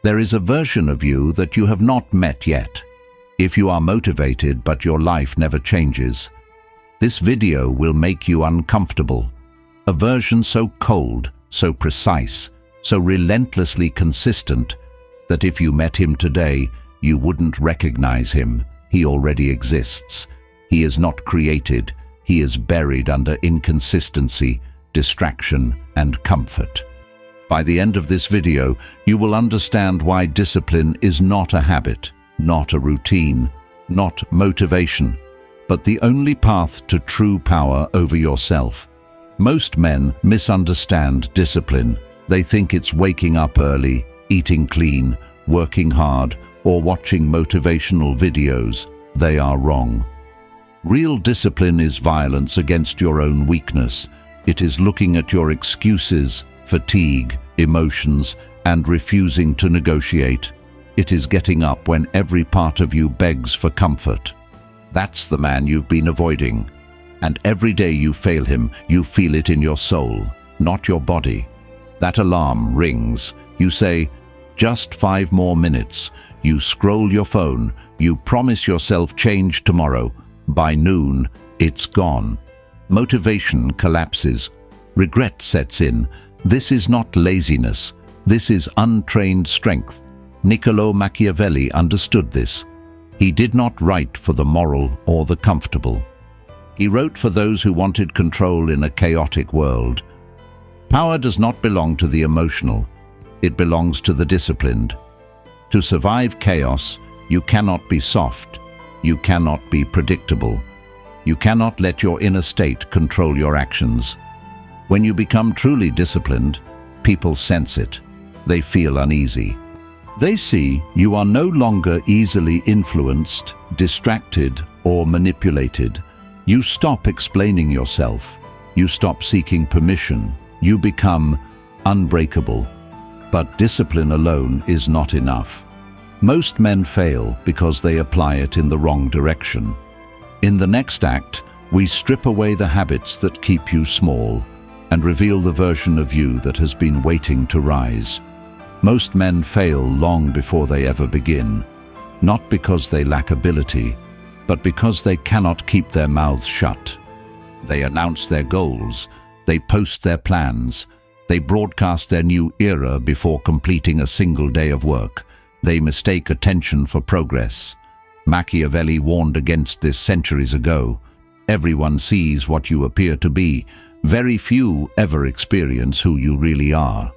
There is a version of you that you have not met yet. If you are motivated but your life never changes, this video will make you uncomfortable. A version so cold, so precise, so relentlessly consistent that if you met him today, you wouldn't recognize him. He already exists. He is not created. He is buried under inconsistency, distraction, and comfort. By the end of this video, you will understand why discipline is not a habit, not a routine, not motivation, but the only path to true power over yourself. Most men misunderstand discipline. They think it's waking up early, eating clean, working hard, or watching motivational videos. They are wrong. Real discipline is violence against your own weakness. It is looking at your excuses, fatigue, emotions, and refusing to negotiate. It is getting up when every part of you begs for comfort. That's the man you've been avoiding. And every day you fail him, you feel it in your soul, not your body. That alarm rings. You say, just 5 more minutes. You scroll your phone. You promise yourself change tomorrow. By noon, it's gone. Motivation collapses. Regret sets in. This is not laziness. This is untrained strength. Niccolò Machiavelli understood this. He did not write for the moral or the comfortable. He wrote for those who wanted control in a chaotic world. Power does not belong to the emotional. It belongs to the disciplined. To survive chaos, you cannot be soft. You cannot be predictable. You cannot let your inner state control your actions. When you become truly disciplined, people sense it. They feel uneasy. They see you are no longer easily influenced, distracted, or manipulated. You stop explaining yourself. You stop seeking permission. You become unbreakable. But discipline alone is not enough. Most men fail because they apply it in the wrong direction. In the next act, we strip away the habits that keep you small and reveal the version of you that has been waiting to rise. Most men fail long before they ever begin, not because they lack ability, but because they cannot keep their mouths shut. They announce their goals, they post their plans, they broadcast their new era before completing a single day of work. They mistake attention for progress. Machiavelli warned against this centuries ago. Everyone sees what you appear to be. Very few ever experience who you really are.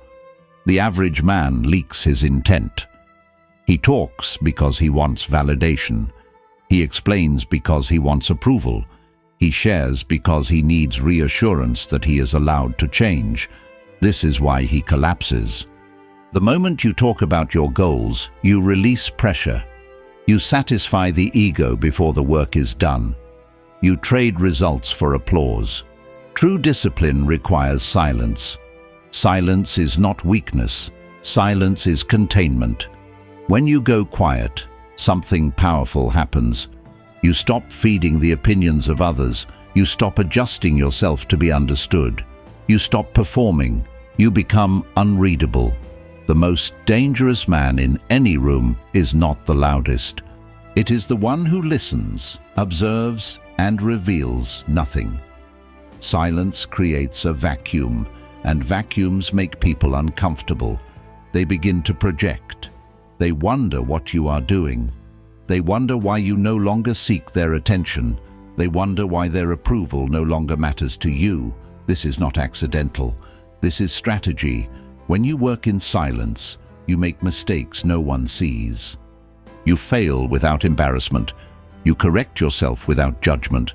The average man leaks his intent. He talks because he wants validation. He explains because he wants approval. He shares because he needs reassurance that he is allowed to change. This is why he collapses. The moment you talk about your goals, you release pressure. You satisfy the ego before the work is done. You trade results for applause. True discipline requires silence. Silence is not weakness. Silence is containment. When you go quiet, something powerful happens. You stop feeding the opinions of others. You stop adjusting yourself to be understood. You stop performing. You become unreadable. The most dangerous man in any room is not the loudest. It is the one who listens, observes, and reveals nothing. Silence creates a vacuum, and vacuums make people uncomfortable. They begin to project. They wonder what you are doing. They wonder why you no longer seek their attention. They wonder why their approval no longer matters to you. This is not accidental. This is strategy. When you work in silence, you make mistakes no one sees. You fail without embarrassment. You correct yourself without judgment.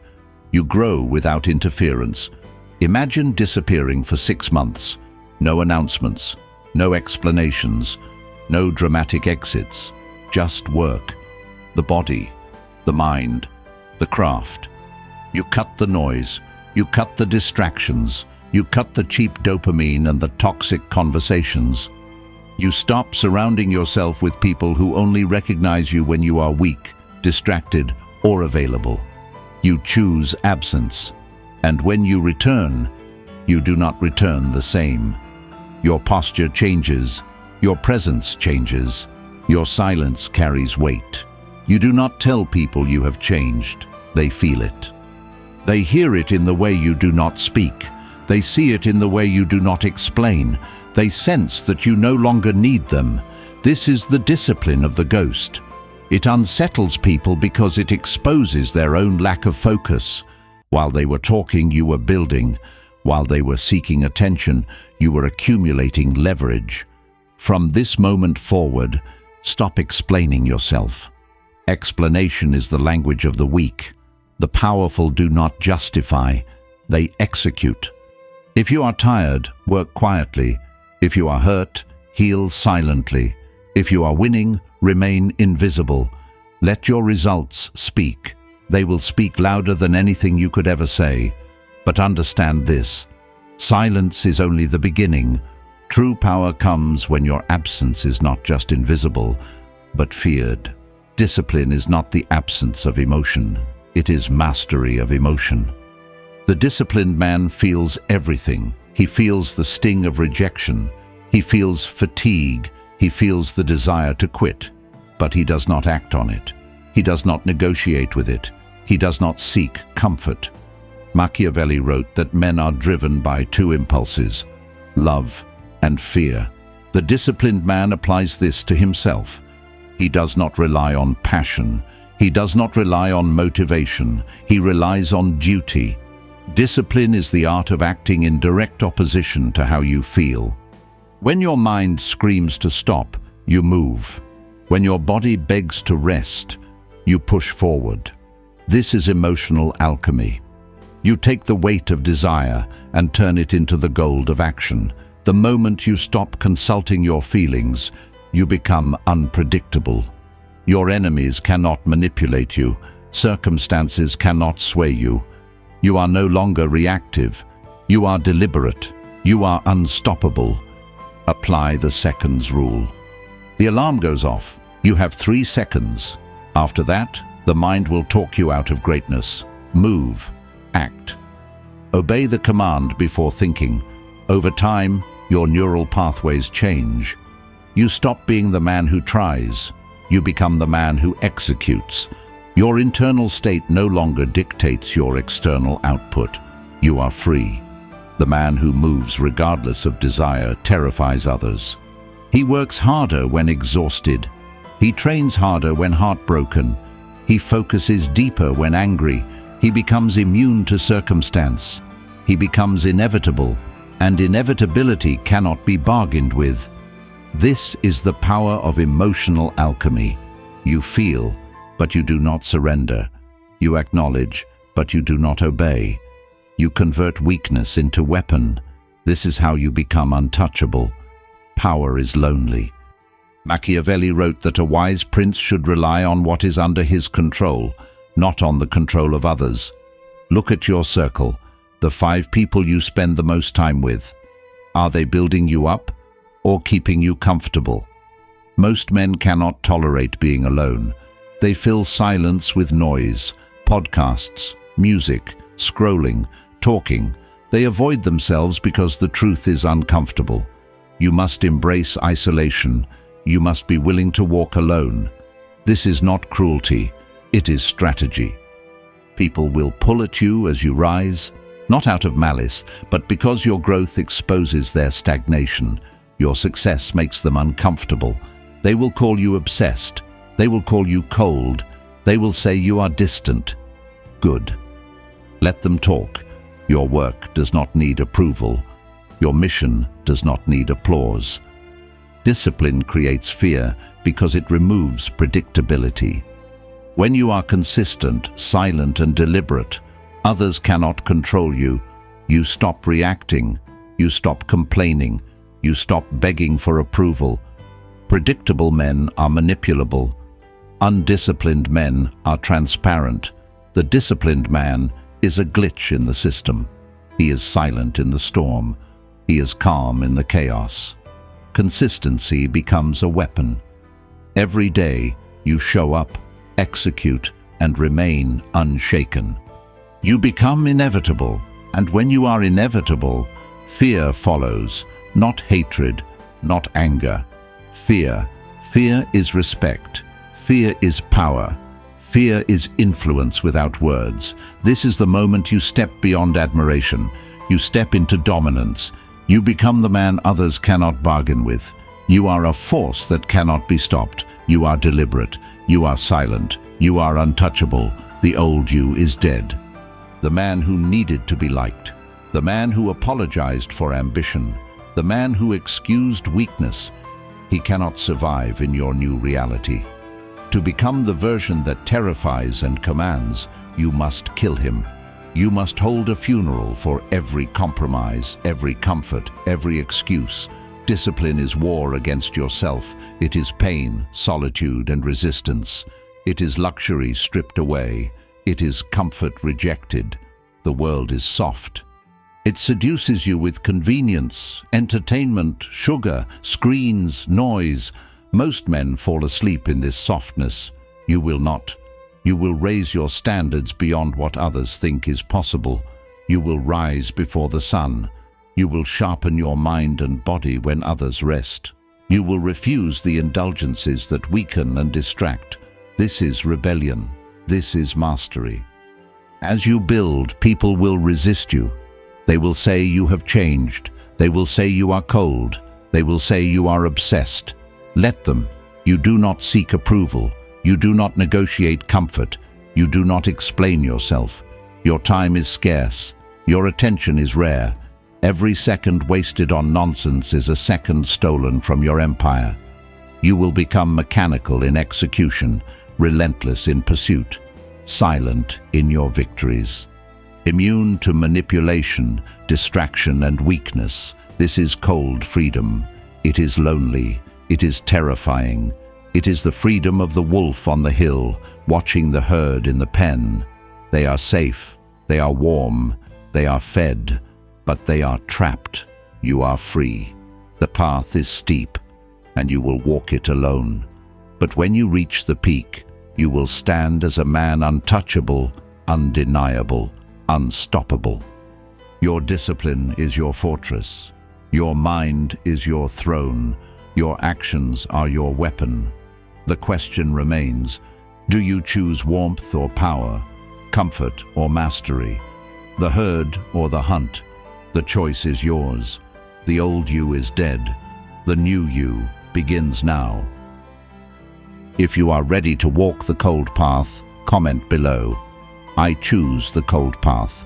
You grow without interference. Imagine disappearing for 6 months. No announcements, no explanations, no dramatic exits. Just work. The body, the mind, the craft. You cut the noise. You cut the distractions. You cut the cheap dopamine and the toxic conversations. You stop surrounding yourself with people who only recognize you when you are weak, distracted, or available. You choose absence. And when you return, you do not return the same. Your posture changes. Your presence changes. Your silence carries weight. You do not tell people you have changed. They feel it. They hear it in the way you do not speak. They see it in the way you do not explain. They sense that you no longer need them. This is the discipline of the ghost. It unsettles people because it exposes their own lack of focus. While they were talking, you were building. While they were seeking attention, you were accumulating leverage. From this moment forward, stop explaining yourself. Explanation is the language of the weak. The powerful do not justify, they execute. If you are tired, work quietly. If you are hurt, heal silently. If you are winning, remain invisible. Let your results speak. They will speak louder than anything you could ever say. But understand this: silence is only the beginning. True power comes when your absence is not just invisible, but feared. Discipline is not the absence of emotion. It is mastery of emotion. The disciplined man feels everything. He feels the sting of rejection. He feels fatigue. He feels the desire to quit. But he does not act on it. He does not negotiate with it. He does not seek comfort. Machiavelli wrote that men are driven by two impulses: love and fear. The disciplined man applies this to himself. He does not rely on passion. He does not rely on motivation. He relies on duty. Discipline is the art of acting in direct opposition to how you feel. When your mind screams to stop, you move. When your body begs to rest, you push forward. This is emotional alchemy. You take the weight of desire and turn it into the gold of action. The moment you stop consulting your feelings, you become unpredictable. Your enemies cannot manipulate you. Circumstances cannot sway you. You are no longer reactive. You are deliberate. You are unstoppable. Apply the seconds rule. The alarm goes off. You have 3 seconds. After that, the mind will talk you out of greatness. Move. Act. Obey the command before thinking. Over time, your neural pathways change. You stop being the man who tries. You become the man who executes. Your internal state no longer dictates your external output. You are free. The man who moves regardless of desire terrifies others. He works harder when exhausted. He trains harder when heartbroken. He focuses deeper when angry. He becomes immune to circumstance. He becomes inevitable, and inevitability cannot be bargained with. This is the power of emotional alchemy. You feel, but you do not surrender. You acknowledge, but you do not obey. You convert weakness into weapon. This is how you become untouchable. Power is lonely. Machiavelli wrote that a wise prince should rely on what is under his control, not on the control of others. Look at your circle, the 5 people you spend the most time with. Are they building you up or keeping you comfortable? Most men cannot tolerate being alone. They fill silence with noise, podcasts, music, scrolling, talking. They avoid themselves because the truth is uncomfortable. You must embrace isolation. You must be willing to walk alone. This is not cruelty. It is strategy. People will pull at you as you rise, not out of malice, but because your growth exposes their stagnation. Your success makes them uncomfortable. They will call you obsessed. They will call you cold. They will say you are distant. Good. Let them talk. Your work does not need approval. Your mission does not need applause. Discipline creates fear because it removes predictability. When you are consistent, silent, and deliberate, others cannot control you. You stop reacting. You stop complaining. You stop begging for approval. Predictable men are manipulable. Undisciplined men are transparent. The disciplined man is a glitch in the system. He is silent in the storm. He is calm in the chaos. Consistency becomes a weapon. Every day you show up, execute, and remain unshaken. You become inevitable, and when you are inevitable, fear follows, not hatred, not anger, Fear. Fear is respect. Fear is power. Fear is influence without words. This is the moment you step beyond admiration. You step into dominance. You become the man others cannot bargain with. You are a force that cannot be stopped. You are deliberate. You are silent. You are untouchable. The old you is dead. The man who needed to be liked. The man who apologized for ambition. The man who excused weakness. He cannot survive in your new reality. To become the version that terrifies and commands, you must kill him. You must hold a funeral for every compromise, every comfort, every excuse. Discipline is war against yourself. It is pain, solitude, and resistance. It is luxury stripped away. It is comfort rejected. The world is soft. It seduces you with convenience, entertainment, sugar, screens, noise. Most men fall asleep in this softness. You will not. You will raise your standards beyond what others think is possible. You will rise before the sun. You will sharpen your mind and body when others rest. You will refuse the indulgences that weaken and distract. This is rebellion. This is mastery. As you build, people will resist you. They will say you have changed. They will say you are cold. They will say you are obsessed. Let them. You do not seek approval. You do not negotiate comfort. You do not explain yourself. Your time is scarce. Your attention is rare. Every second wasted on nonsense is a second stolen from your empire. You will become mechanical in execution, relentless in pursuit, silent in your victories. Immune to manipulation, distraction, and weakness. This is cold freedom. It is lonely. It is terrifying. It is the freedom of the wolf on the hill, watching the herd in the pen. They are safe. They are warm. They are fed. But they are trapped. You are free. The path is steep, and you will walk it alone. But when you reach the peak, you will stand as a man untouchable, undeniable, unstoppable. Your discipline is your fortress. Your mind is your throne. Your actions are your weapon. The question remains, do you choose warmth or power, comfort or mastery, the herd or the hunt? The choice is yours. The old you is dead. The new you begins now. If you are ready to walk the cold path, comment below. I choose the cold path.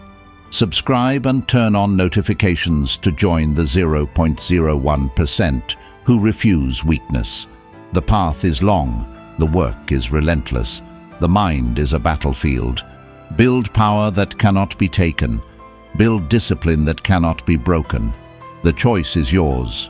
Subscribe and turn on notifications to join the 0.01% who refuse weakness. The path is long. The work is relentless. The mind is a battlefield. Build power that cannot be taken. Build discipline that cannot be broken. The choice is yours.